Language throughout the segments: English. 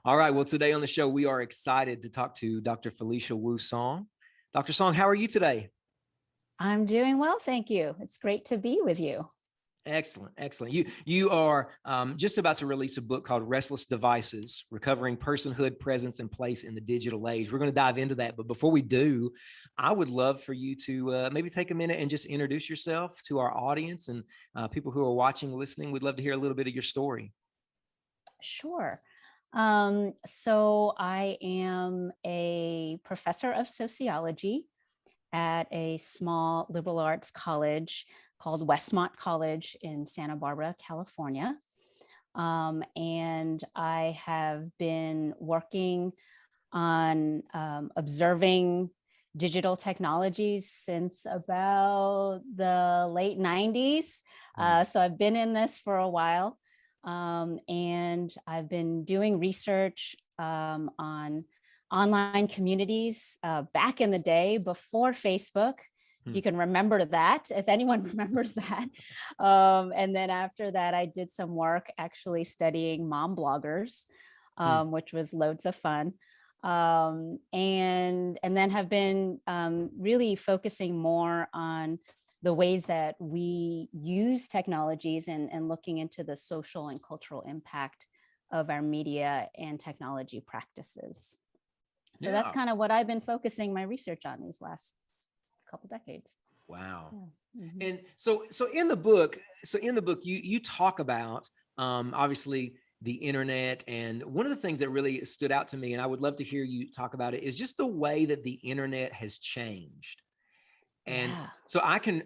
All right. Well, today on the show, we are excited to talk to Dr. Felicia Wu Song. Dr. Song, how are you today? I'm doing well, thank you. It's great to be with you. Excellent, excellent. You are just about to release a book called Restless Devices: Recovering Personhood, Presence, and Place in the Digital Age. We're going to dive into that, but before we do, I would love for you to maybe take a minute and just introduce yourself to our audience and people who are watching, listening. We'd love to hear a little bit of your story. Sure. So I am a professor of sociology at a small liberal arts college called Westmont College in Santa Barbara, California. And I have been working on observing digital technologies since about the late 90s. So I've been in this for a while. And I've been doing research on online communities back in the day before Facebook. You can remember that, if anyone remembers that. And then after that, I did some work actually studying mom bloggers, which was loads of fun. And then have been really focusing more on the ways that we use technologies and looking into the social and cultural impact of our media and technology practices. So that's kind of what I've been focusing my research on these last couple decades. Wow. Yeah. Mm-hmm. And so in the book, you talk about obviously the internet, and one of the things that really stood out to me, and I would love to hear you talk about it, is just the way that the internet has changed. And so I can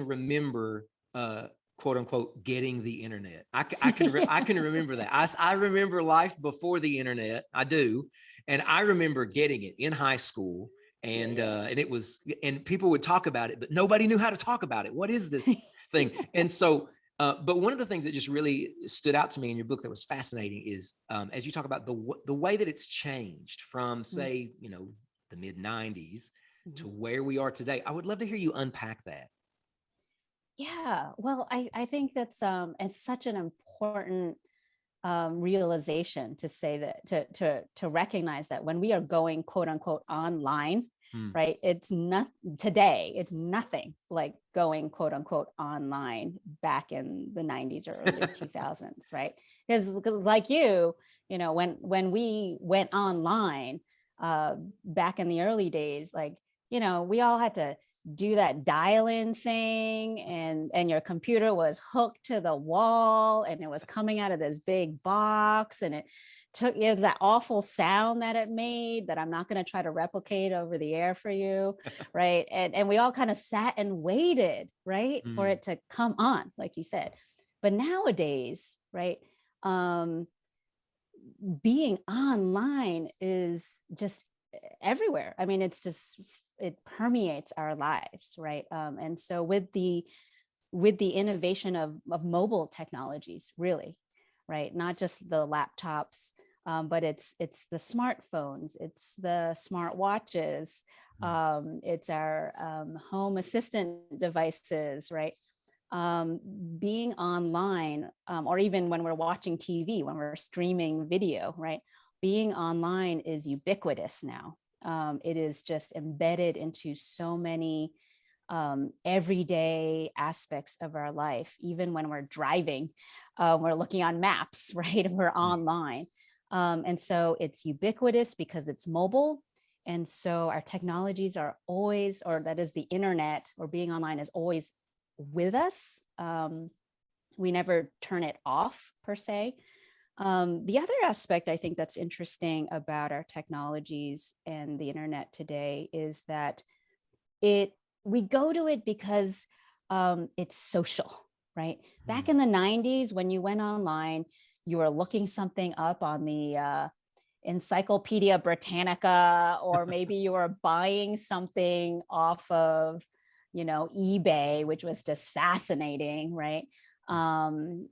remember quote unquote getting the internet. I can remember that. I remember life before the internet. I do. And I remember getting it in high school, and it was, and people would talk about it, but nobody knew how to talk about it. What is this thing? And so but one of the things that just really stood out to me in your book that was fascinating is as you talk about the way that it's changed from, say, the mid 90s to where we are today. I would love to hear you unpack that. Yeah, well, I think that's it's such an important realization to say that to recognize that when we are going quote unquote online, right? It's not today. It's nothing like going quote unquote online back in the 90s or early 2000s, right? Because like when we went online back in the early days, like we all had to do that dial-in thing, and your computer was hooked to the wall and it was coming out of this big box, and it was that awful sound that it made that I'm not going to try to replicate over the air for you, right? And we all kind of sat and waited, right, for it to come on, like you said. But nowadays, right, being online is just everywhere. I mean, it permeates our lives, right? And so with the innovation of mobile technologies, really, right? Not just the laptops, but it's the smartphones, it's the smart watches, it's our home assistant devices, right? Being online, or even when we're watching TV, when we're streaming video, right? Being online is ubiquitous now. It is just embedded into so many everyday aspects of our life. Even when we're driving, we're looking on maps, right? And we're online. And so it's ubiquitous because it's mobile. And so our technologies are always, or that is the internet, or being online is always with us. We never turn it off per se. The other aspect I think that's interesting about our technologies and the internet today is that we go to it because it's social, right? Back in the 90s, when you went online, you were looking something up on the Encyclopedia Britannica, or maybe you were buying something off of, eBay, which was just fascinating, right? And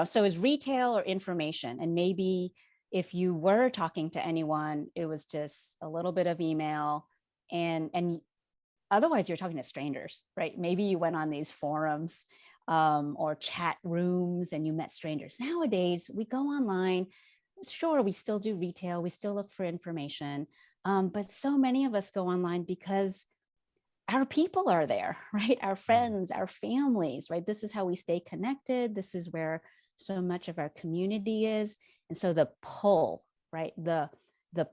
so is retail or information. And maybe if you were talking to anyone, it was just a little bit of email, and otherwise you're talking to strangers, right? Maybe you went on these forums or chat rooms, and you met strangers. Nowadays, we go online. Sure, we still do retail, we still look for information, but so many of us go online because our people are there, right? Our friends, our families, right? This is how we stay connected. This is where so much of our community is. And so the pull, right? The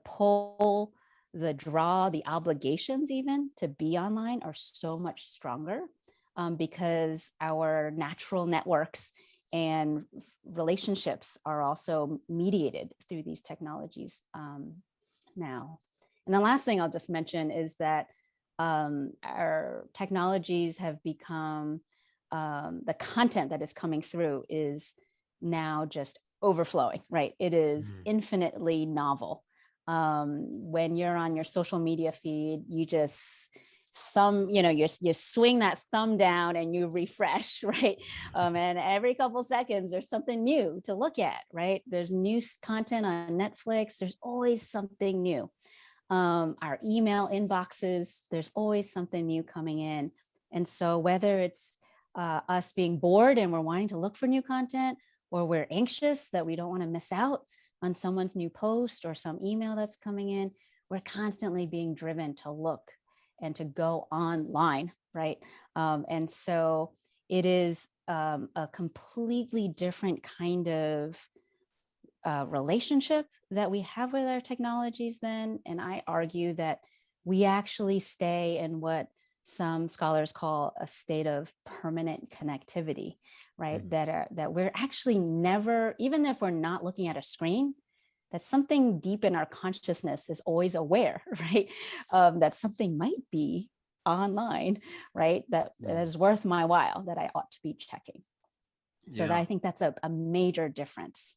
pull, the draw, the obligations even to be online are so much stronger, because our natural networks and relationships are also mediated through these technologies now. And the last thing I'll just mention is that our technologies have become, the content that is coming through is now just overflowing, right? It is infinitely novel. When you're on your social media feed, you just you swing that thumb down and you refresh, right? And every couple seconds there's something new to look at, right? There's new content on Netflix. There's always something new. Our email inboxes, there's always something new coming in. And so whether it's us being bored and we're wanting to look for new content, or we're anxious that we don't want to miss out on someone's new post or some email that's coming in, we're constantly being driven to look and to go online, right? And so it is a completely different kind of relationship that we have with our technologies then. And I argue that we actually stay in what some scholars call a state of permanent connectivity, right? That we're actually never, even if we're not looking at a screen, that something deep in our consciousness is always aware, right? That something might be online, right? That is worth my while, that I ought to be checking. So that, I think that's a major difference.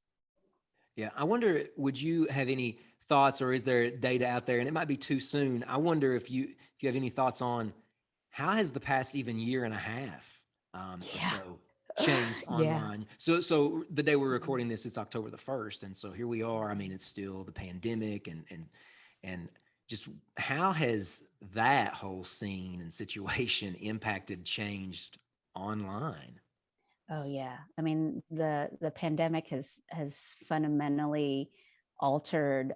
Yeah, I wonder, would you have any thoughts, or is there data out there, and it might be too soon? I wonder if you have any thoughts on how has the past even year and a half or so changed online? So the day we're recording this, it's October the 1st, and so here we are. I mean, it's still the pandemic, and just how has that whole scene and situation impacted, changed online? Oh yeah, I mean the pandemic has fundamentally altered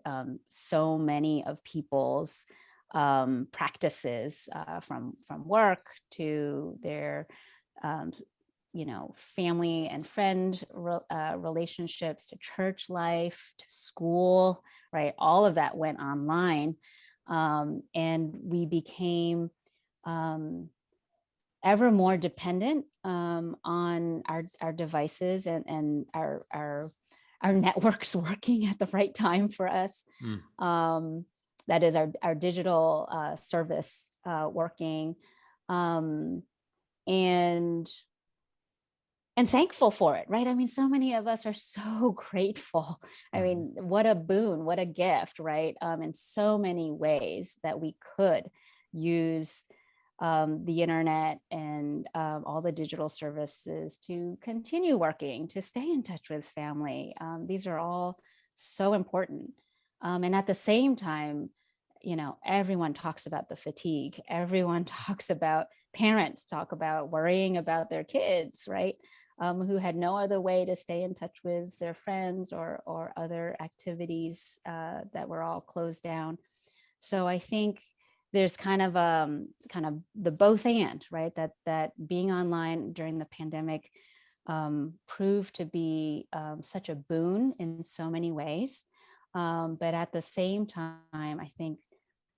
so many of people's practices, from work to their family and friend relationships, to church life, to school, right? All of that went online, and we became ever more dependent on our devices and our networks working at the right time for us. That is our digital service working, and thankful for it, right? I mean, so many of us are so grateful. I mean, what a boon, what a gift, right? In so many ways that we could use the internet and all the digital services to continue working, to stay in touch with family. These are all so important. And at the same time, everyone talks about the fatigue. Everyone talks about, parents talk about worrying about their kids, right? Who had no other way to stay in touch with their friends or other activities that were all closed down. So I think there's kind of the both and, right? That being online during the pandemic proved to be such a boon in so many ways. But at the same time, I think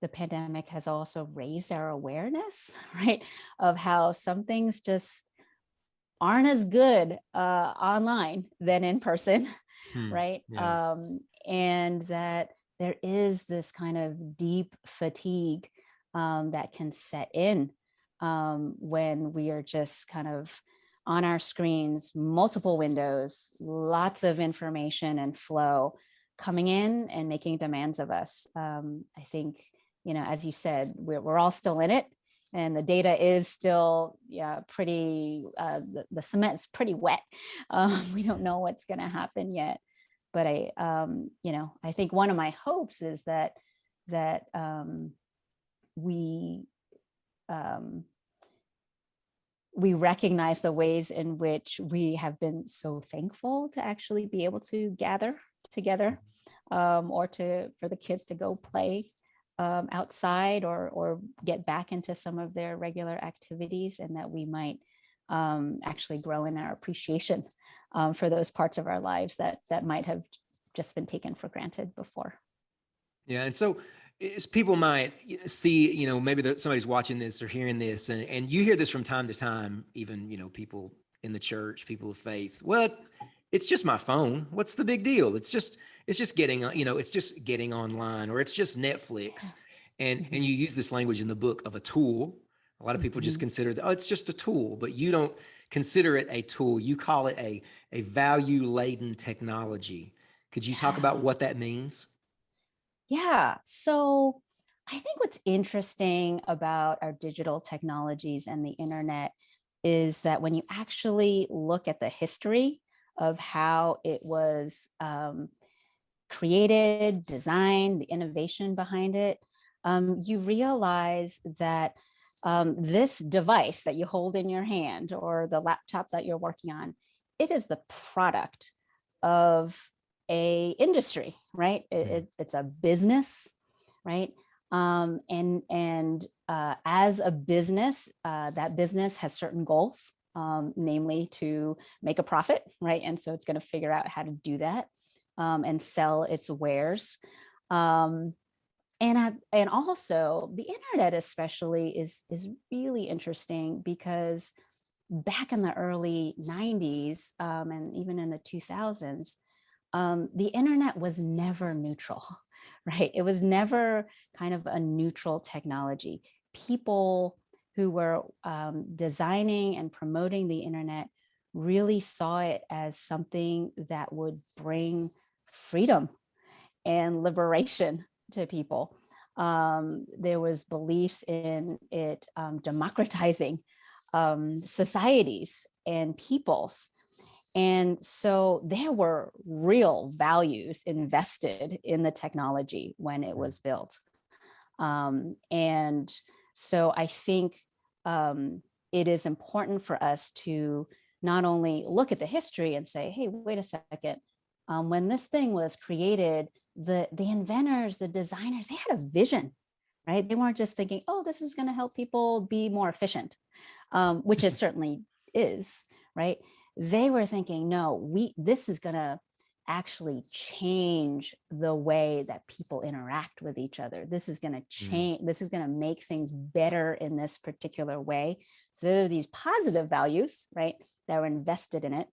the pandemic has also raised our awareness, right? Of how some things just aren't as good online than in person, right? And that there is this kind of deep fatigue that can set in when we are just kind of on our screens, multiple windows, lots of information and flow coming in and making demands of us. I think, as you said, we're all still in it. And the data is still pretty, the cement's pretty wet. We don't know what's going to happen yet. But I think one of my hopes is that we we recognize the ways in which we have been so thankful to actually be able to gather together, or for the kids to go play outside, or get back into some of their regular activities, and that we might actually grow in our appreciation for those parts of our lives that might have just been taken for granted before. Yeah. And so people might see, maybe somebody's watching this or hearing this, and you hear this from time to time, even, people in the church, people of faith. Well, it's just my phone. What's the big deal? It's just getting, it's just getting online, or it's just Netflix. And you use this language in the book of a tool. A lot of people just consider that, it's just a tool, but you don't consider it a tool. You call it a value-laden technology. Could you talk about what that means? Yeah. So I think what's interesting about our digital technologies and the internet is that when you actually look at the history of how it was created, designed, the innovation behind it, you realize that this device that you hold in your hand, or the laptop that you're working on, it is the product of a industry, right? It's a business, right? And as a business, that business has certain goals, namely to make a profit, right? And so it's going to figure out how to do that and sell its wares. And also the internet especially is really interesting, because back in the early 90s and even in the 2000s, the internet was never neutral, right? It was never kind of a neutral technology. People who were designing and promoting the internet really saw it as something that would bring freedom and liberation to people. There was beliefs in it democratizing societies and peoples. And so there were real values invested in the technology when it was built. And so I think it is important for us to not only look at the history and say, hey, wait a second, when this thing was created, the inventors, the designers, they had a vision, right? They weren't just thinking, oh, this is going to help people be more efficient, which it certainly is, right? They were thinking, no, this is going to actually change the way that people interact with each other. This is going to change, this is going to make things better in this particular way. So there are these positive values, right, that were invested in it.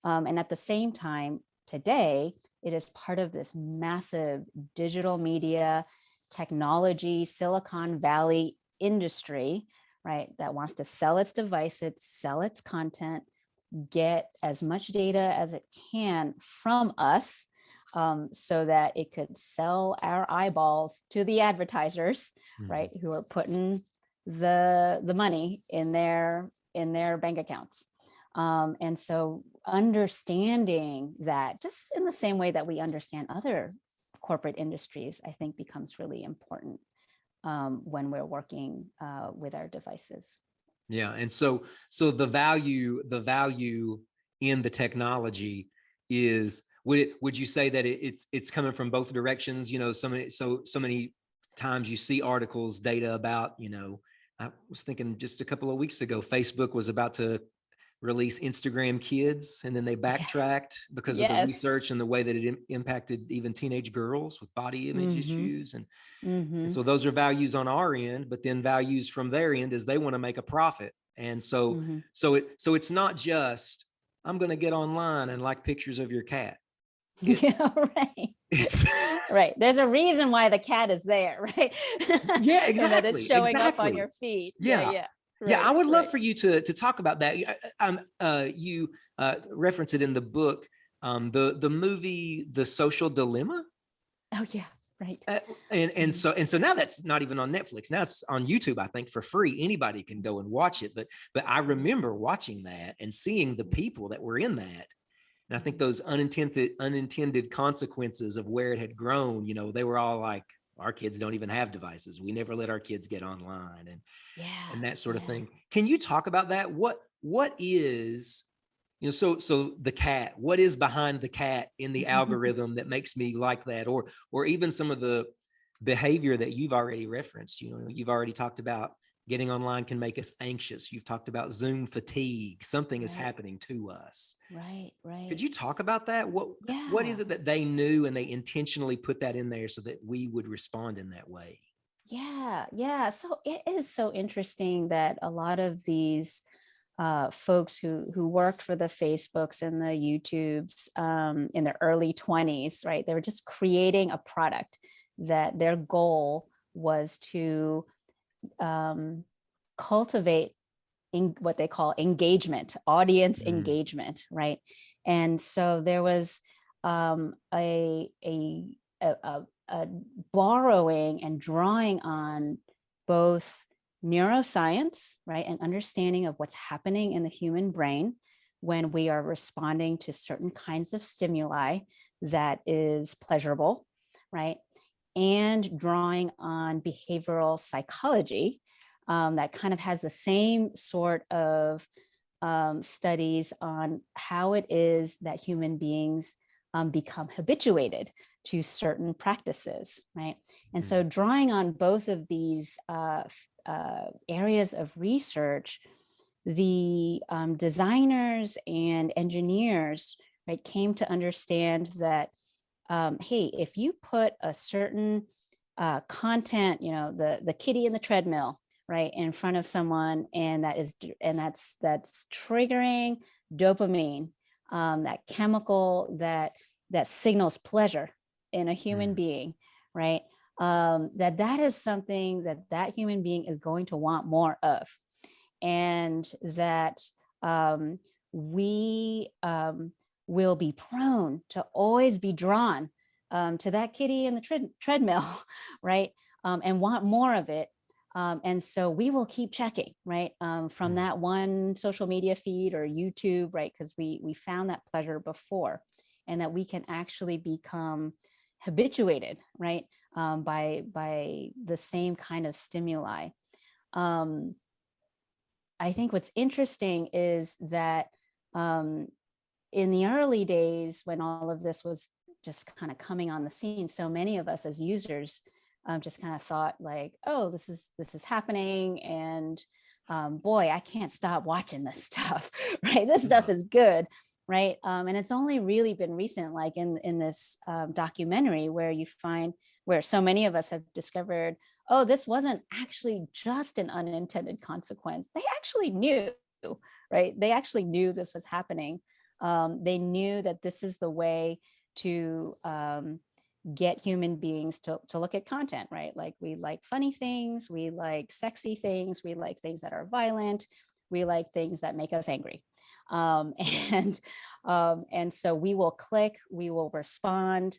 And at the same time, today, it is part of this massive digital media technology, Silicon Valley industry, right, that wants to sell its devices, sell its content, get as much data as it can from us, so that it could sell our eyeballs to the advertisers, right, who are putting the money in their bank accounts. And so understanding that, just in the same way that we understand other corporate industries, I think becomes really important when we're working with our devices. Yeah. And so the value in the technology is, would you say that it's coming from both directions? So many times you see articles, data about, I was thinking just a couple of weeks ago, Facebook was about to release Instagram Kids, and then they backtracked because of the research and the way that it impacted even teenage girls with body image issues. And so those are values on our end, but then values from their end is they want to make a profit. And so it's not just, I'm going to get online and like pictures of your cat. Right. There's a reason why the cat is there, right? Yeah, exactly. And that it's showing up on your feed. Yeah. Right, I would love for you to talk about that. You reference it in the book, the movie, The Social Dilemma. Oh yeah, right. And so now that's not even on Netflix. Now it's on YouTube, I think, for free. Anybody can go and watch it. But I remember watching that and seeing the people that were in that. And I think those unintended consequences of where it had grown, they were all like, our kids don't even have devices. We never let our kids get online and that sort of thing. Can you talk about that? What what is, so the cat, what is behind the cat in the algorithm that makes me like that? Or even some of the behavior that you've already referenced. You've already talked about getting online can make us anxious. You've talked about Zoom fatigue. Something is Right, happening to us. right, Could right. you talk about that? What is Yeah, it that they knew and they intentionally put that in there so that we would respond in that way? yeah, yeah. So it is so interesting that a lot of these folks who worked for the Facebooks and the YouTubes in their early 20s, right? They were just creating a product that their goal was to um, cultivate in what they call engagement, audience Mm, engagement, right? And so there was a borrowing and drawing on both neuroscience, right, and understanding of what's happening in the human brain when we are responding to certain kinds of stimuli that is pleasurable, right? And drawing on behavioral psychology that kind of has the same sort of studies on how it is that human beings become habituated to certain practices, right? And mm, so, drawing on both of these areas of research, the designers and engineers, right, came to understand that hey, if you put a certain content, the kitty in the treadmill, right, in front of someone, and that's triggering dopamine, that chemical that signals pleasure in a human mm, being, right? That is something that human being is going to want more of, and that um, we will be prone to always be drawn to that kitty in the treadmill, right? And want more of it. And so we will keep checking, right? From mm, that one social media feed or YouTube, right? Because we found that pleasure before, and that we can actually become habituated, right? By the same kind of stimuli. Um, I think what's interesting is that um, in the early days, when all of this was just kind of coming on the scene, so many of us as users just kind of thought like, oh, this is happening, and boy, I can't stop watching this stuff, right? This stuff yeah. is good, right? And it's only really been recent, like in this documentary, where you find where so many of us have discovered, oh, this wasn't actually just an unintended consequence. They actually knew, right? They actually knew this was happening. They knew that this is the way to get human beings to look at content, right? Like, we like funny things, we like sexy things, we like things that are violent, we like things that make us angry. Um, and and so we will click, we will respond.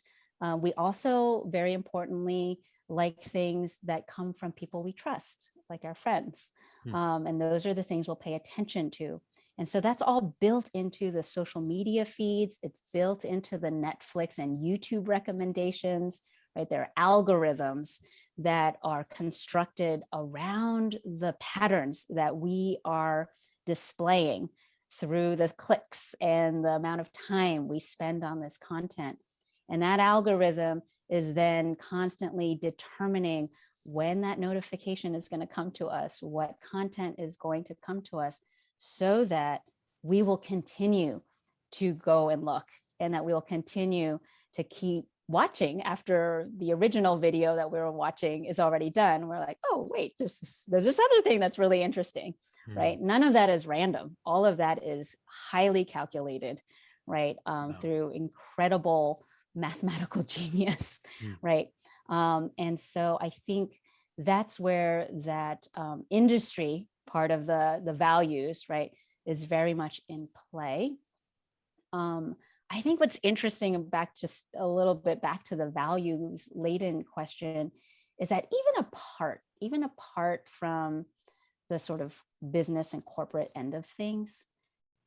We also, very importantly, like things that come from people we trust, like our friends. Mm, And those are the things we'll pay attention to. And so that's all built into the social media feeds. It's built into the Netflix and YouTube recommendations, right? There are algorithms that are constructed around the patterns that we are displaying through the clicks and the amount of time we spend on this content. And that algorithm is then constantly determining when that notification is going to come to us, what content is going to come to us, so that we will continue to go and look, and that we will continue to keep watching after the original video that we were watching is already done. We're like, oh, wait, there's this other thing that's really interesting, mm, right? None of that is random. All of that is highly calculated, right? wow. Through incredible mathematical genius, Mm, right? And so I think that's where that industry part of the values, right, is very much in play. um, I think what's interesting, back just a little bit back to the values laden question, is that even apart from the sort of business and corporate end of things,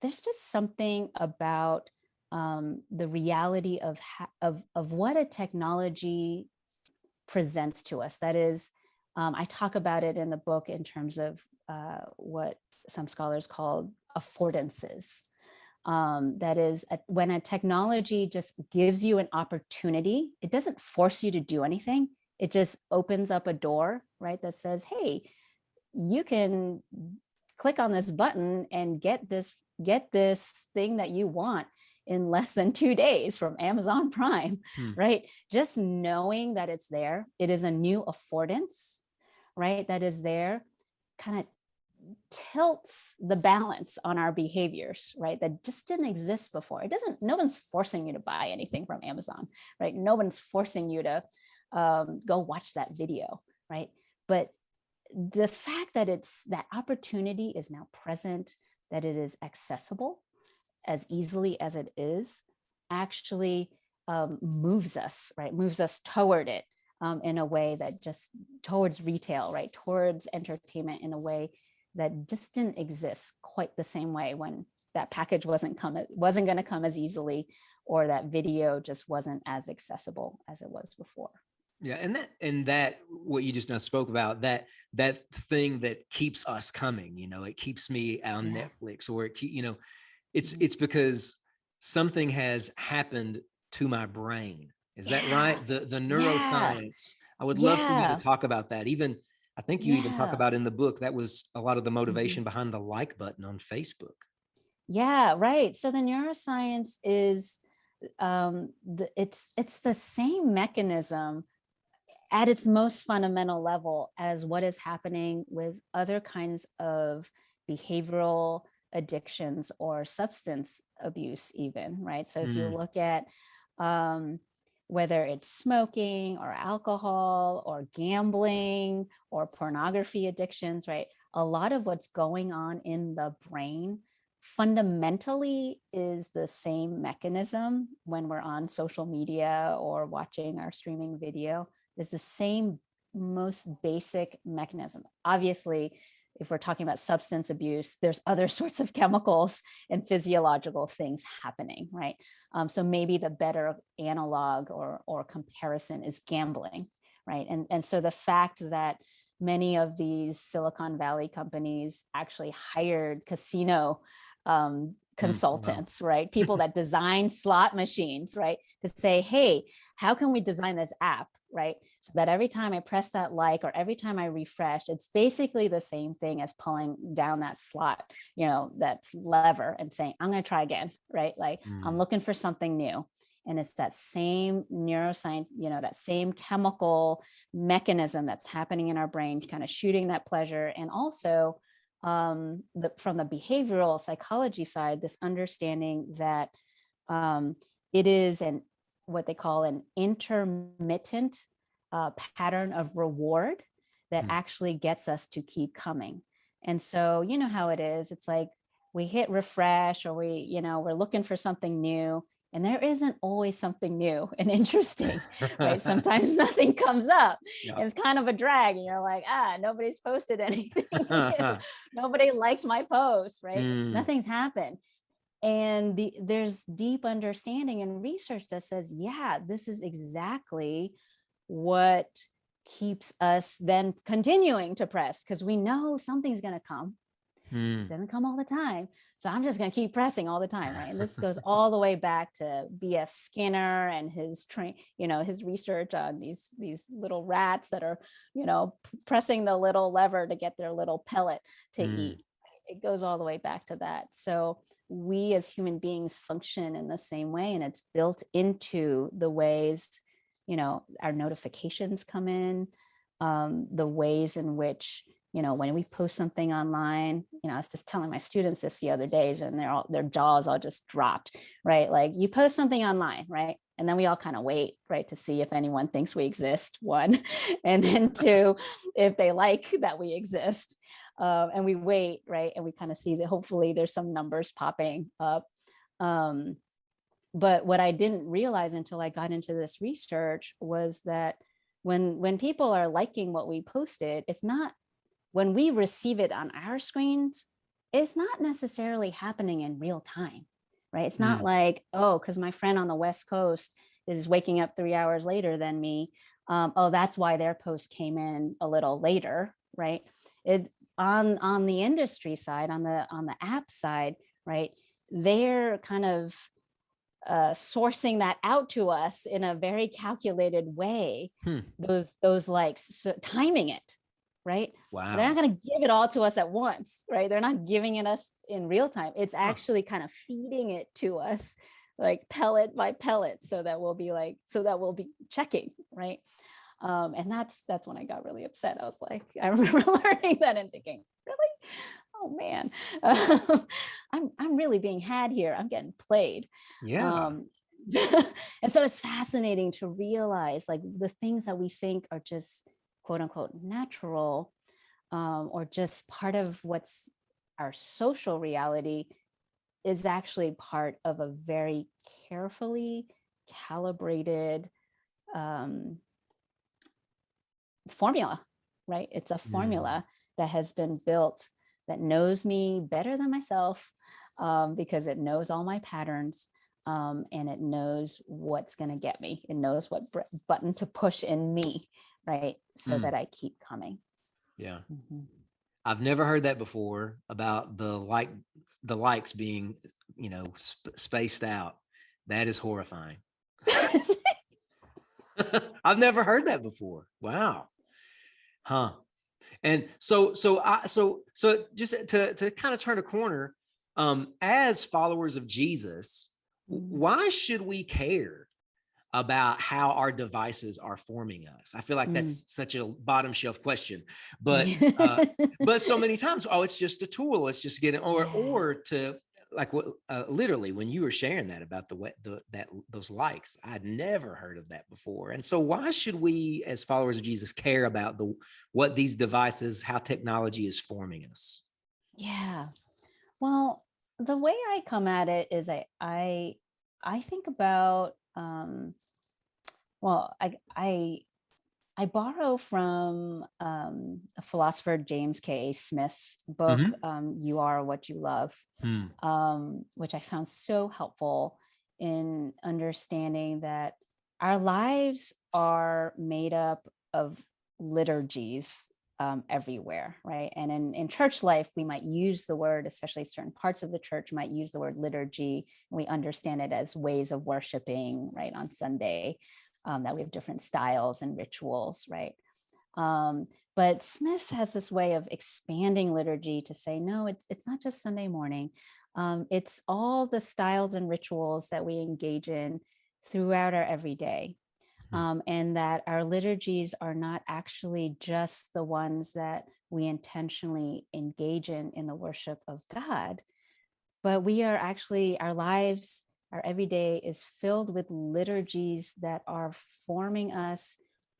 there's just something about the reality of what a technology presents to us. That is, I talk about it in the book in terms of what some scholars call affordances. That is when a technology just gives you an opportunity. It doesn't force you to do anything. It just opens up a door, right? That says, hey, you can click on this button and get this thing that you want in less than 2 days from Amazon Prime, right? Just knowing that it's there, it is a new affordance, right? That is there, kind of tilts the balance on our behaviors, right? That just didn't exist before. No one's forcing you to buy anything from Amazon, right? No one's forcing you to go watch that video, right? But the fact that that opportunity is now present, that it is accessible as easily as it is, actually moves us, right? Moves us toward it in a way that just towards retail, right? Towards entertainment in a way that just didn't exist quite the same way when that package wasn't going to come as easily, or that video just wasn't as accessible as it was before. Yeah, and that what you just now spoke about, that thing that keeps us coming, it keeps me on Netflix, or it's because something has happened to my brain. Is that right? The neuroscience. I would love for you to talk about that. Even I think you even talk about in the book, that was a lot of the motivation behind the like button on Facebook. Yeah, right. So the neuroscience is it's the same mechanism at its most fundamental level as what is happening with other kinds of behavioral addictions or substance abuse even, right? So if you look at whether it's smoking or alcohol or gambling or pornography addictions, right? A lot of what's going on in the brain fundamentally is the same mechanism when we're on social media or watching our streaming video. Is the same most basic mechanism. Obviously, if we're talking about substance abuse, there's other sorts of chemicals and physiological things happening, right? So maybe the better analog or comparison is gambling, right? And so the fact that many of these Silicon Valley companies actually hired casino consultants, right? People that design slot machines, right? To say, hey, how can we design this app, right? So that every time I press that like, or every time I refresh, it's basically the same thing as pulling down that slot, that lever and saying, I'm going to try again, right? Like I'm looking for something new. And it's that same neuroscience, that same chemical mechanism that's happening in our brain, kind of shooting that pleasure. And also from the behavioral psychology side, this understanding that it is what they call an intermittent pattern of reward that actually gets us to keep coming. And so, you know how it is. It's like we hit refresh, or we're looking for something new, and there isn't always something new and interesting, right? Sometimes nothing comes up. Yeah. It's kind of a drag, and you're like, nobody's posted anything. Nobody liked my post, right? Nothing's happened. And there's deep understanding and research that says, this is exactly what keeps us then continuing to press, because we know something's going to come. It doesn't come all the time. So I'm just going to keep pressing all the time, right? And this goes all the way back to B.F. Skinner and his his research on these little rats that are, pressing the little lever to get their little pellet to eat. It goes all the way back to that. So we as human beings function in the same way, and it's built into the ways, our notifications come in, the ways in which, when we post something online, I was just telling my students this the other days, and their jaws all just dropped, right? Like you post something online, right? And then we all kind of wait, right, to see if anyone thinks we exist, one, and then two, if they like that we exist. And we wait, right? And we kind of see that hopefully there's some numbers popping up. But what I didn't realize until I got into this research was that when people are liking what we posted, it's not, when we receive it on our screens, it's not necessarily happening in real time, right? It's not like, because my friend on the West Coast is waking up 3 hours later than me. That's why their post came in a little later, right? on the industry side, on the app side, right, they're kind of sourcing that out to us in a very calculated way. Those likes, so timing it, right? Wow. They're not going to give it all to us at once, right? They're not giving it us in real time. It's actually kind of feeding it to us, like pellet by pellet, so that we'll be checking, right? And that's when I got really upset. I was like, I remember learning that and thinking, really? Oh man, I'm really being had here. I'm getting played. Yeah. And so it's fascinating to realize, like, the things that we think are just quote unquote natural, or just part of what's our social reality, is actually part of a very carefully calibrated formula, right? It's a formula that has been built that knows me better than myself, because it knows all my patterns, and it knows what's going to get me. It knows what button to push in me, right? So that I keep coming. Yeah. I've never heard that before about the likes being, spaced out. That is horrifying. I've never heard that before. Wow. Huh. And so just to kind of turn a corner, as followers of Jesus, why should we care about how our devices are forming us? I feel like that's such a bottom shelf question, but so many times, it's just a tool. It's just getting, or to, like, literally when you were sharing that about those likes, I'd never heard of that before. And so why should we, as followers of Jesus, care about what these devices, how technology is forming us? Yeah. Well, the way I come at it is I think about, I borrow from a philosopher, James K. A. Smith's book, You Are What You Love, which I found so helpful in understanding that our lives are made up of liturgies everywhere, right? And in church life, we might use the word, especially certain parts of the church might use the word liturgy, and we understand it as ways of worshiping, right, on Sunday, that we have different styles and rituals, right? But Smith has this way of expanding liturgy to say, no, it's not just Sunday morning. It's all the styles and rituals that we engage in throughout our everyday. And that our liturgies are not actually just the ones that we intentionally engage in the worship of God, but we are actually, our lives, our everyday is filled with liturgies that are forming us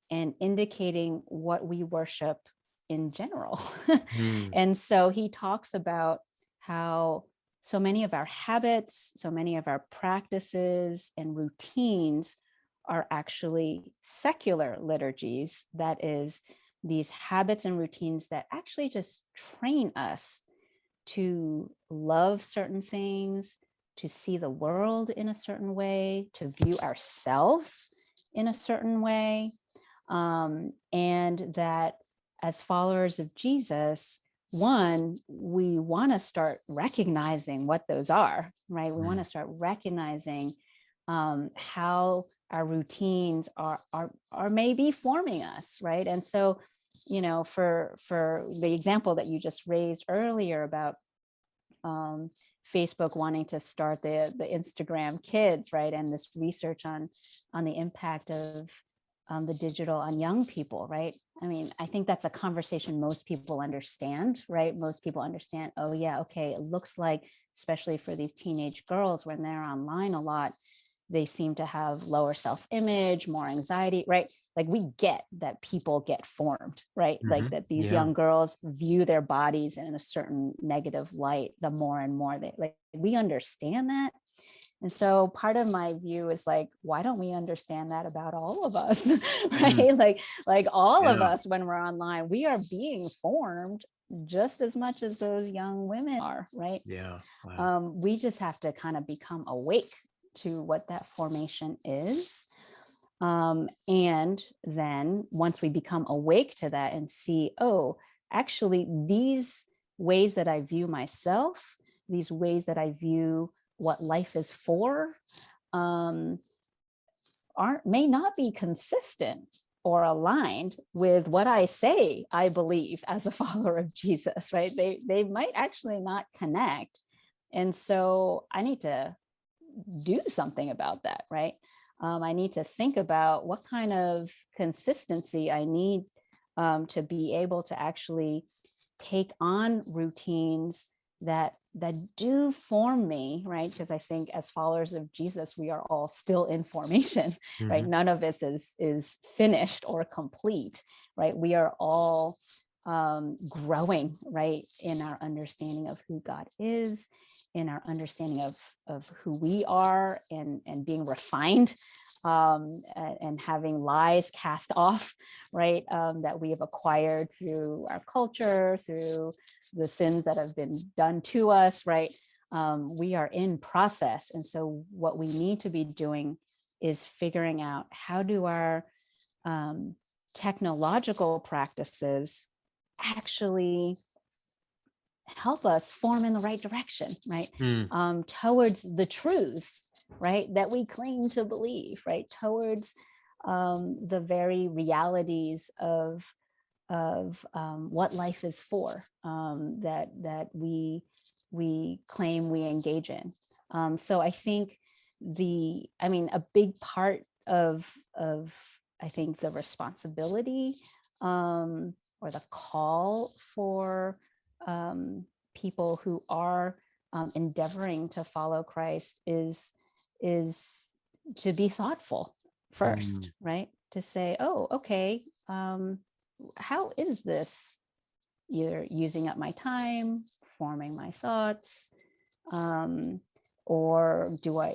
and indicating what we worship in general. And so he talks about how so many of our habits, so many of our practices and routines are actually secular liturgies. That is, these habits and routines that actually just train us to love certain things, to see the world in a certain way, to view ourselves in a certain way. And that as followers of Jesus, one, we want to start recognizing what those are, right? We want to start recognizing how our routines are maybe forming us, right? And so, for the example that you just raised earlier about Facebook wanting to start the Instagram Kids, right? And this research on the impact of the digital on young people, right? I mean, I think that's a conversation most people understand, right? Most people understand, oh yeah, okay, it looks like, especially for these teenage girls, when they're online a lot, they seem to have lower self-image, more anxiety, right? Like, we get that people get formed, right? Like that these young girls view their bodies in a certain negative light, the more and more we understand that. And so part of my view is like, why don't we understand that about all of us, right? Like all of us, when we're online, we are being formed just as much as those young women are, right? Yeah. Wow. We just have to kind of become awake to what that formation is. And then once we become awake to that and see, oh, actually these ways that I view myself, these ways that I view what life is for, may not be consistent or aligned with what I say I believe as a follower of Jesus, right? They might actually not connect. And so I need to do something about that, right? I need to think about what kind of consistency I need to be able to actually take on routines that do form me, right? Because I think as followers of Jesus, we are all still in formation, right? Mm-hmm. None of us is finished or complete, right? We are all growing, right, in our understanding of who God is, in our understanding of who we are, and being refined, and having lies cast off, right, that we have acquired through our culture, through the sins that have been done to us, right? We are in process. And so what we need to be doing is figuring out, how do our technological practices actually help us form in the right direction, right? Towards the truths, right, that we claim to believe, right? Towards the very realities of what life is for, that we claim we engage in. So I think a big part of I think the responsibility, or the call for people who are endeavoring to follow Christ is to be thoughtful first, right? To say, oh, okay, how is this either using up my time, forming my thoughts, or do I,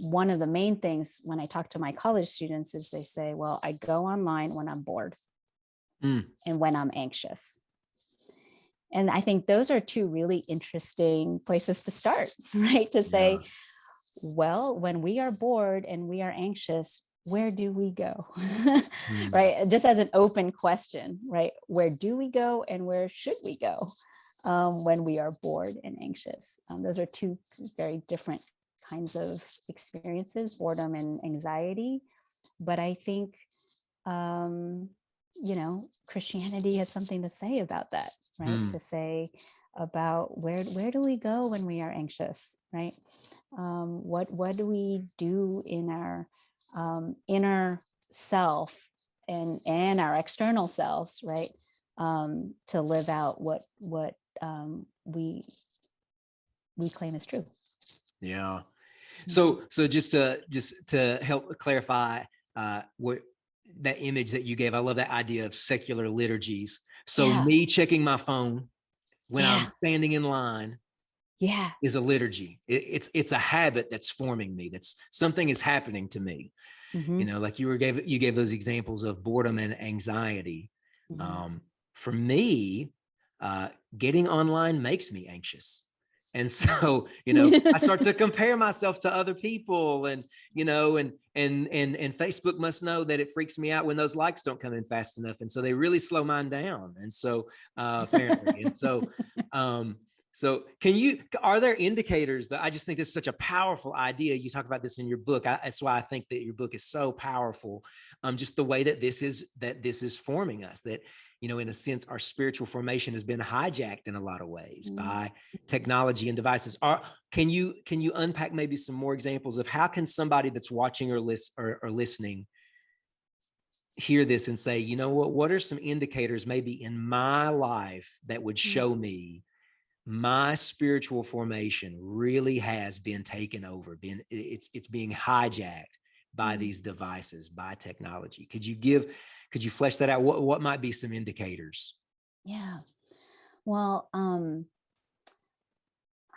one of the main things when I talk to my college students is they say, well, I go online when I'm bored and when I'm anxious. And I think those are two really interesting places to start, right? To say, well, when we are bored and we are anxious, where do we go? Right? Just as an open question, right? Where do we go and where should we go when we are bored and anxious? Those are two very different kinds of experiences, boredom and anxiety. But I think, Christianity has something to say about that, right? To say about where do we go when we are anxious, right? What do we do in our inner self and our external selves, right? To live out what we claim is true. Yeah. So just to help clarify what that image that you gave, I love that idea of secular liturgies. So me checking my phone when I'm standing in line is a liturgy. It's a habit that's forming me. That's something is happening to me. Like you gave those examples of boredom and anxiety. For me, getting online makes me anxious. And so, I start to compare myself to other people, and Facebook must know that it freaks me out when those likes don't come in fast enough. And so they really slow mine down. And so, apparently, and so, so are there indicators that, I just think this is such a powerful idea. You talk about this in your book. That's why I think that your book is so powerful. Just the way that this is forming us, that, in a sense, our spiritual formation has been hijacked in a lot of ways by technology and devices. Can you unpack maybe some more examples of how can somebody that's watching or listening hear this and say, what are some indicators maybe in my life that would show me my spiritual formation really has been taken over, it's being hijacked by these devices, by technology? Could you flesh that out? What might be some indicators? Yeah. Well,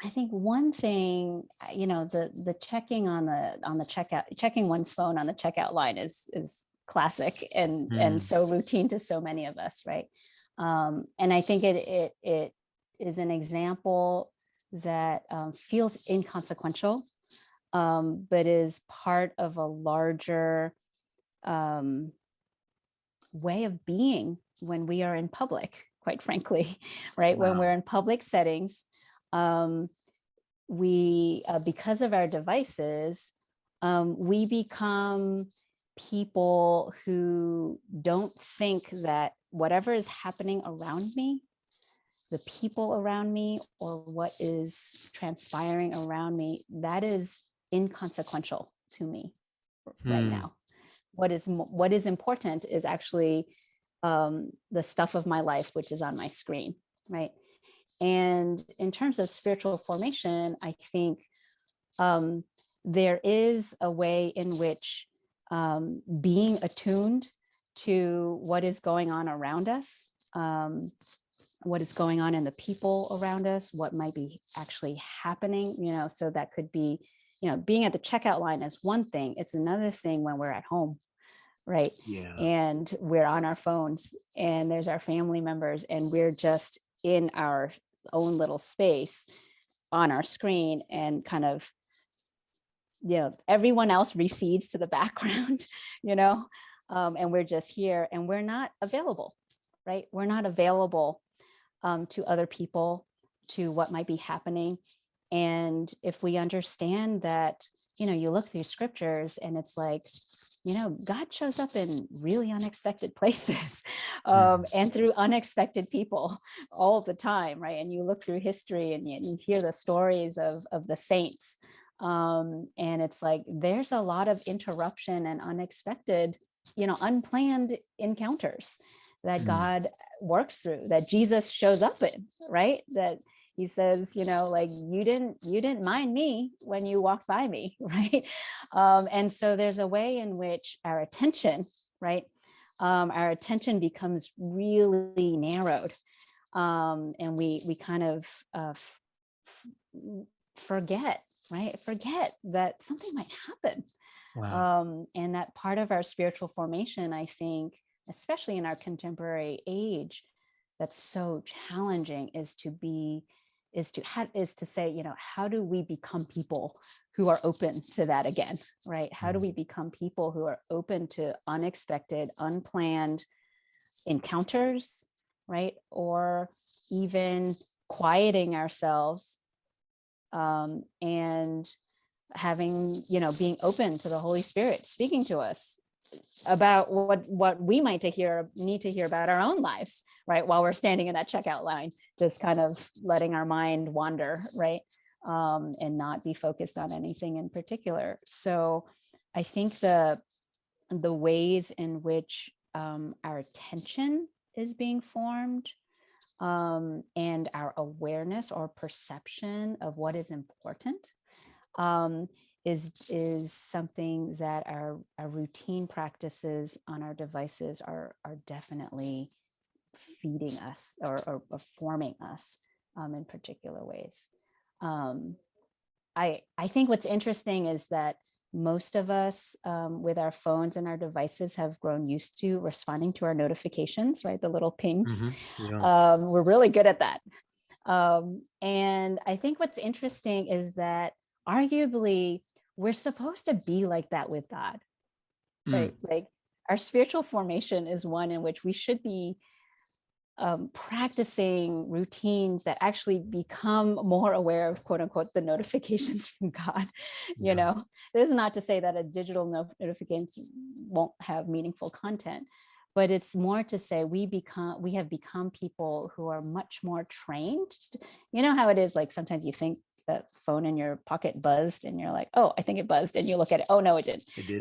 I think one thing, the checking on the checkout, checking one's phone on the checkout line is classic and so routine to so many of us, right? And I think it is an example that feels inconsequential, but is part of a larger way of being when we are in public, quite frankly, right? When Wow. we're in public settings, we, because of our devices, we become people who don't think that whatever is happening around me, the people around me, or what is transpiring around me, that is inconsequential to me right Hmm. now. What is important is actually the stuff of my life, which is on my screen, right? And in terms of spiritual formation, I think there is a way in which being attuned to what is going on around us, what is going on in the people around us, what might be actually happening, so that could be, being at the checkout line is one thing. It's another thing when we're at home, right? Yeah. And we're on our phones and there's our family members and we're just in our own little space on our screen, and kind of, everyone else recedes to the background, and we're just here and we're not available, right? We're not available to other people, to what might be happening. And if we understand that, you look through scriptures and it's like, God shows up in really unexpected places and through unexpected people all the time, right? And you look through history and you hear the stories of the saints. And it's like, there's a lot of interruption and unexpected, unplanned encounters that God works through, that Jesus shows up in, right? That he says, like, you didn't mind me when you walked by me, right? And so there's a way in which our attention, right? Our attention becomes really narrowed, and we kind of forget, right? Forget that something might happen. Wow. And that part of our spiritual formation, I think, especially in our contemporary age, that's so challenging, is to say, how do we become people who are open to that again, right? How do we become people who are open to unexpected, unplanned encounters, right? Or even quieting ourselves, and having, being open to the Holy Spirit speaking to us about what we might need to hear about our own lives, right? While we're standing in that checkout line, just kind of letting our mind wander, right? And not be focused on anything in particular. So I think the ways in which our attention is being formed, and our awareness or perception of what is important, is something that our routine practices on our devices are definitely feeding us, or forming us in particular ways. I think what's interesting is that most of us, with our phones and our devices, have grown used to responding to our notifications, right? The little pings. Yeah. We're really good at that. And I think what's interesting is that arguably we're supposed to be like that with God, right? Like, our spiritual formation is one in which we should be practicing routines that actually become more aware of, quote unquote, the notifications from God. This is not to say that a digital notification won't have meaningful content, but it's more to say we have become people who are much more trained. How it is, like, sometimes you think that phone in your pocket buzzed and you're like, oh, I think it buzzed, and you look at it, oh no, it didn't. It did.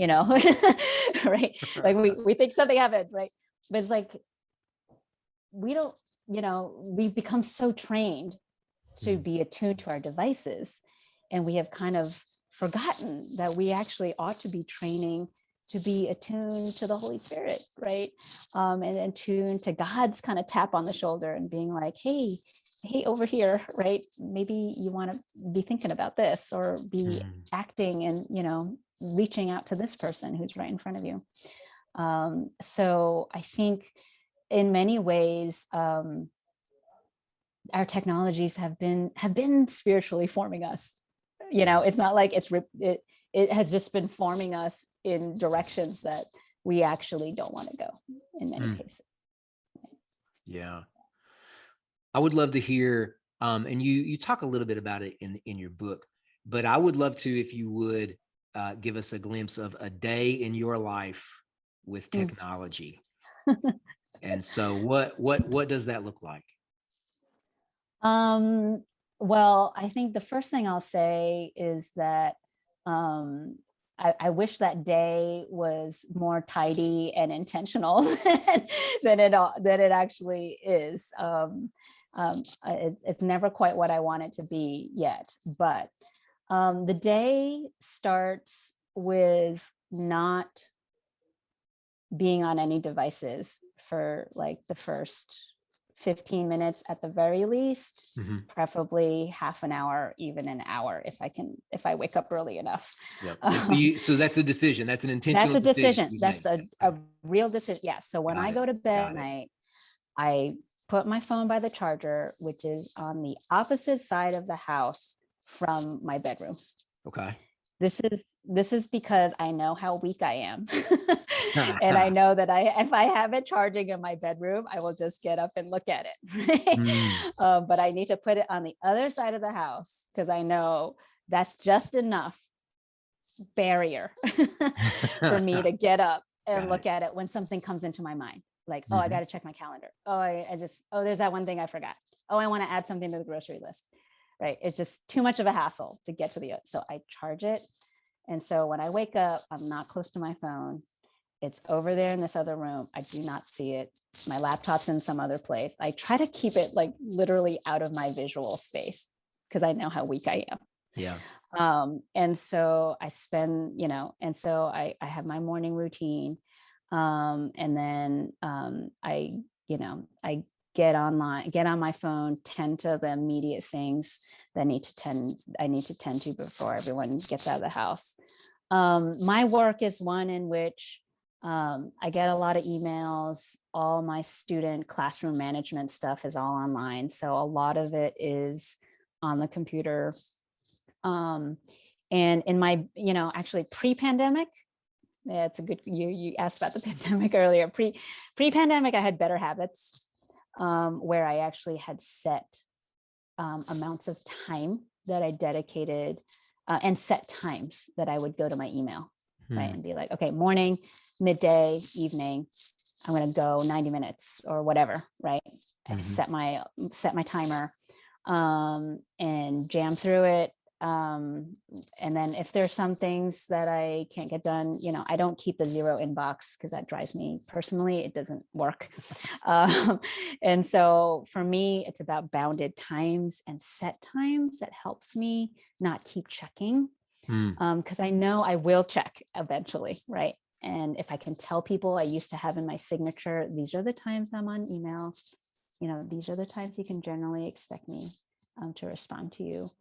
Right? Like, we think something happened, right? But it's like, we don't, we've become so trained to be attuned to our devices, and we have kind of forgotten that we actually ought to be training to be attuned to the Holy Spirit, right? And attuned to God's kind of tap on the shoulder and being like, hey, over here, right? Maybe you want to be thinking about this, or be acting and, reaching out to this person who's right in front of you. So I think in many ways, our technologies have been spiritually forming us. It's not like it has just been forming us in directions that we actually don't want to go in many cases. Yeah. I would love to hear, and you talk a little bit about it in your book, but I would love to, if you would, give us a glimpse of a day in your life with Mm. technology. And so, what does that look like? Well, I think the first thing I'll say is that I wish that day was more tidy and intentional than it actually is. It's never quite what I want it to be yet, but the day starts with not being on any devices for like the first 15 minutes at the very least, preferably half an hour, even an hour if I wake up early enough. Yep. So that's a decision. That's an intentional That's a decision. That's a real decision. Yeah. So when I go to bed at night, I put my phone by the charger, which is on the opposite side of the house from my bedroom. Okay. This is because I know how weak I am. And I know that if I have it charging in my bedroom, I will just get up and look at it. But I need to put it on the other side of the house because I know that's just enough barrier for me to get up and look at it when something comes into my mind. Like, oh, I got to check my calendar. Oh, there's that one thing I forgot. Oh, I want to add something to the grocery list. Right. It's just too much of a hassle to get to so I charge it. And so when I wake up, I'm not close to my phone. It's over there in this other room. I do not see it. My laptop's in some other place. I try to keep it like literally out of my visual space because I know how weak I am. Yeah. And so I spend, and so I have my morning routine. And then I get on my phone, tend to the immediate things that I need to tend to before everyone gets out of the house. My work is one in which I get a lot of emails. All my student classroom management stuff is all online. So a lot of it is on the computer. And in my, actually pre-pandemic, yeah, it's a good, you asked about the pandemic earlier. Pre-pandemic, I had better habits where I actually had set amounts of time that I dedicated and set times that I would go to my email, right? And be like, okay, morning, midday, evening, I'm going to go 90 minutes or whatever, right? I set my timer and jam through it. And then if there's some things that I can't get done, I don't keep the zero inbox because that drives me personally. It doesn't work. And so for me, it's about bounded times and set times that helps me not keep checking because I know I will check eventually, right? And if I can tell people, I used to have in my signature, these are the times I'm on email, these are the times you can generally expect me to respond to you.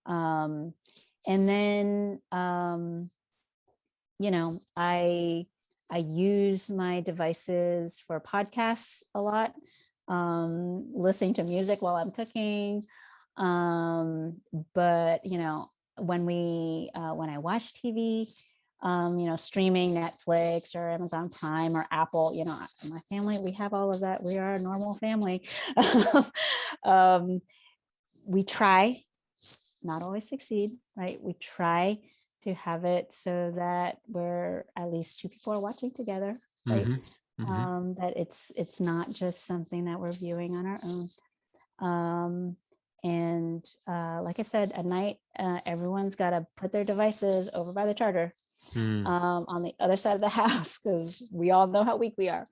And then, I use my devices for podcasts a lot, listening to music while I'm cooking. But, when I watch TV, streaming Netflix or Amazon Prime or Apple, my family, we have all of that. We are a normal family. We try, not always succeed, right? We try to have it so that we're at least two people are watching together, right? That it's not just something that we're viewing on our own. And like I said, at night, everyone's got to put their devices over by the charger on the other side of the house because we all know how weak we are.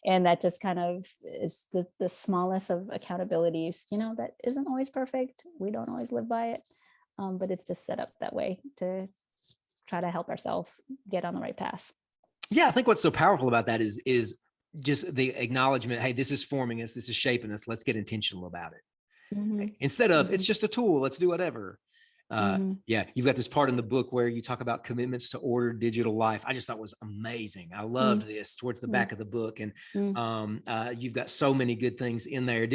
And that just kind of is the smallest of accountabilities, that isn't always perfect. We don't always live by it, but it's just set up that way to try to help ourselves get on the right path. Yeah, I think what's so powerful about that is just the acknowledgement, hey, this is forming us, this is shaping us, let's get intentional about it. Instead of it's just a tool, let's do whatever. Yeah, you've got this part in the book where you talk about commitments to ordered digital life. I just thought was amazing. I loved this towards the back of the book. And you've got so many good things in there.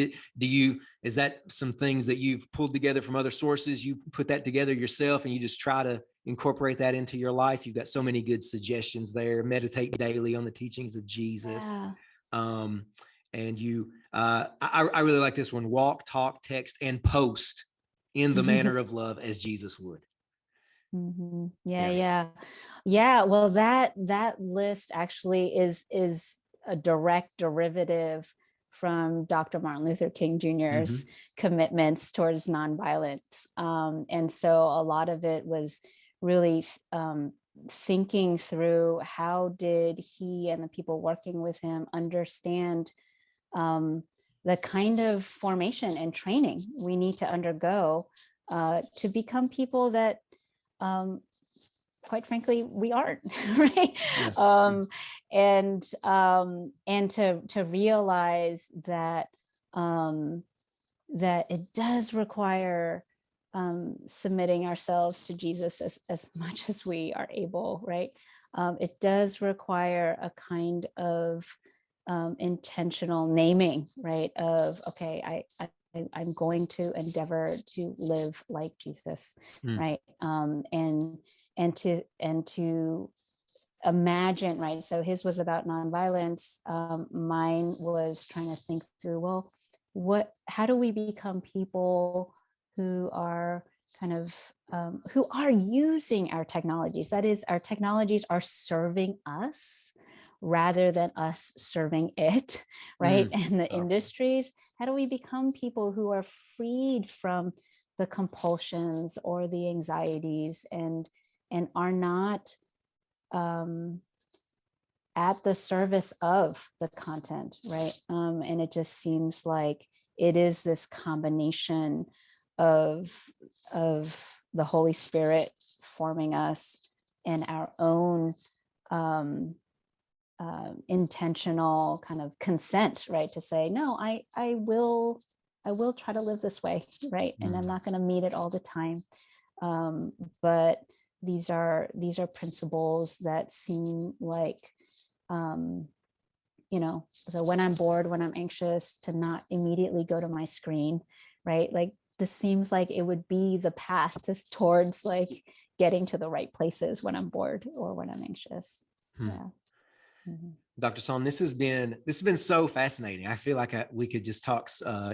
Is that some things that you've pulled together from other sources? You put that together yourself and you just try to incorporate that into your life? You've got so many good suggestions there. Meditate daily on the teachings of Jesus. Yeah. And you I really like this one. Walk, talk, text, and post in the manner of love as Jesus would. Mm-hmm. Yeah. Well, that list actually is a direct derivative from Dr. Martin Luther King Jr.'s commitments towards nonviolence, and so a lot of it was really thinking through how did he and the people working with him understand the kind of formation and training we need to undergo to become people that quite frankly, we aren't, right? Yes. And to realize that that it does require submitting ourselves to Jesus as much as we are able, right? It does require a kind of intentional naming, right? Of, okay, I'm going to endeavor to live like Jesus, right? And to imagine, right? So his was about nonviolence. Mine was trying to think through, well, how do we become people who are kind of who are using our technologies? That is, our technologies are serving us rather than us serving it, right? And the industries. How do we become people who are freed from the compulsions or the anxieties and are not at the service of the content, right? And it just seems like it is this combination of the Holy Spirit forming us and our own intentional kind of consent, right? To say, no, I will try to live this way, right? And I'm not going to meet it all the time. But these are principles that seem like, so when I'm bored, when I'm anxious, to not immediately go to my screen, right? Like this seems like it would be the path towards like getting to the right places when I'm bored or when I'm anxious. Yeah. Dr. Song, this has been so fascinating. I feel like we could just talk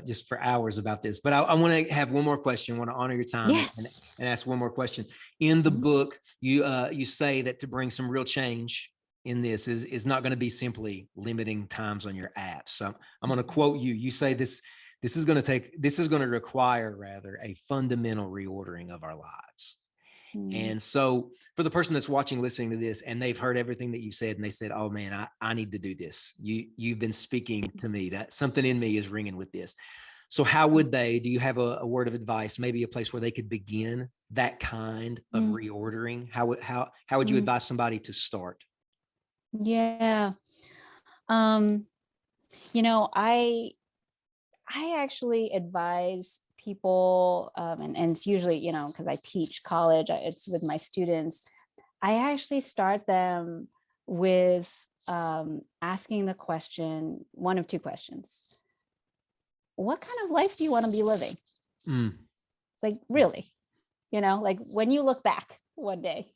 just for hours about this, but I want to have one more question. I want to honor your time and ask one more question. In the book, you say that to bring some real change in this is not going to be simply limiting times on your apps. So I'm going to quote you. You say this is going to require rather a fundamental reordering of our lives. And so for the person that's watching, listening to this, and they've heard everything that you said, and they said, oh man, I need to do this. You've been speaking to me, that something in me is ringing with this. So how would do you have a word of advice, maybe a place where they could begin that kind of reordering? How would you advise somebody to start? Yeah. I actually advise people, and it's usually, because I teach college, it's with my students. I actually start them with asking the question, one of two questions. What kind of life do you want to be living? Like, really, like when you look back one day,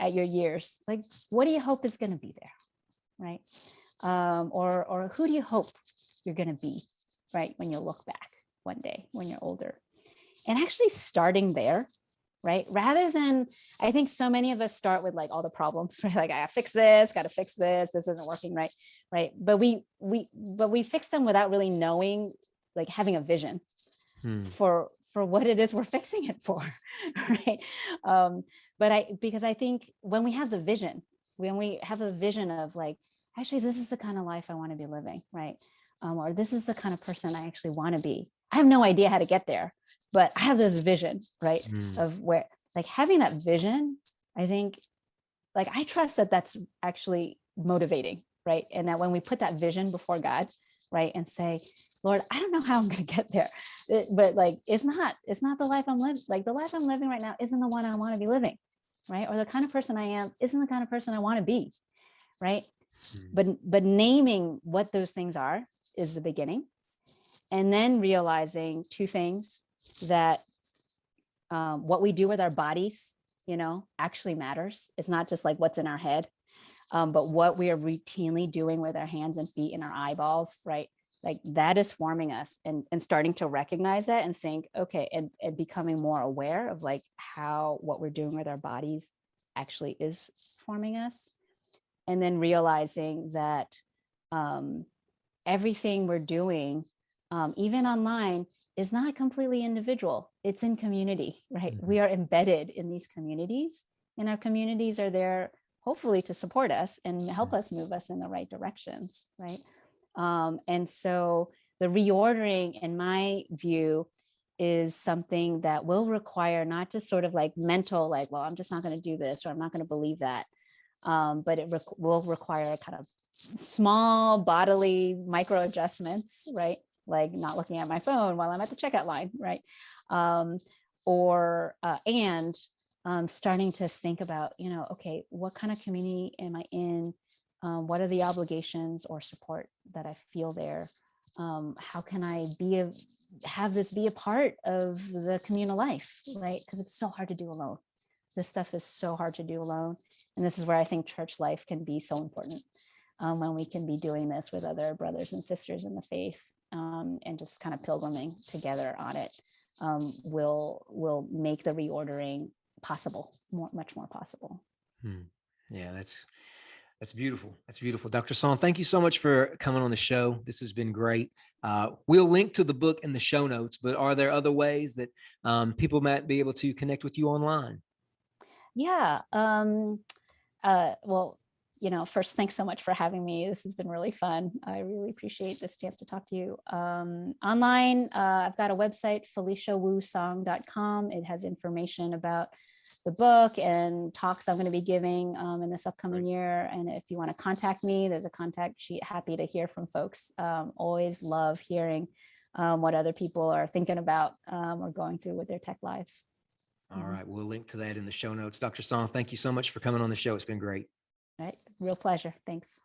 at your years, like, what do you hope is going to be there? Right. Or who do you hope you're going to be, right, when you look back one day when you're older? And actually starting there, right, rather than, I think so many of us start with like all the problems, right? Like, I gotta fix this, this isn't working, right? But we fix them without really knowing, like having a vision for what it is we're fixing it for, right? Because I think when we have the vision, of like, actually, this is the kind of life I want to be living, right? Or this is the kind of person I actually want to be. I have no idea how to get there, but I have this vision, right? Of where, like, having that vision, I think, like, I trust that that's actually motivating, right? And that when we put that vision before God, right, and say, Lord, I don't know how I'm going to get there, but like, it's not the life I'm living. Like, the life I'm living right now isn't the one I want to be living, right? Or the kind of person I am isn't the kind of person I want to be, right? But naming what those things are is the beginning. And then realizing two things, that what we do with our bodies, actually matters. It's not just like what's in our head, but what we are routinely doing with our hands and feet and our eyeballs, right, like that is forming us, and starting to recognize that and think, okay, and becoming more aware of like how what we're doing with our bodies actually is forming us. And then realizing that everything we're doing, even online, is not completely individual. It's in community, right? Mhm. We are embedded in these communities, and our communities are there hopefully to support us and help us move us in the right directions, right? And so the reordering, in my view, is something that will require not just sort of like mental, like, well, I'm just not going to do this, or I'm not going to believe that, but it will require kind of small bodily micro adjustments, right? Like not looking at my phone while I'm at the checkout line, right? Or and starting to think about, okay, what kind of community am I in? What are the obligations or support that I feel there? How can I have this be a part of the communal life, right? Because it's so hard to do alone. This stuff is so hard to do alone. And this is where I think church life can be so important, when we can be doing this with other brothers and sisters in the faith, and just kind of pilgriming together on it, will make the reordering possible, much more possible. Yeah, that's beautiful. That's beautiful. Dr. Song, thank you so much for coming on the show. This has been great. We'll link to the book in the show notes, but are there other ways that people might be able to connect with you online? Yeah. Well, first, thanks so much for having me. This has been really fun. I really appreciate this chance to talk to you. Online, I've got a website, FeliciaWuSong.com. It has information about the book and talks I'm going to be giving in this upcoming year. And if you want to contact me, there's a contact sheet. Happy to hear from folks. Always love hearing what other people are thinking about or going through with their tech lives. All right. We'll link to that in the show notes. Dr. Song, thank you so much for coming on the show. It's been great. All right. Real pleasure. Thanks.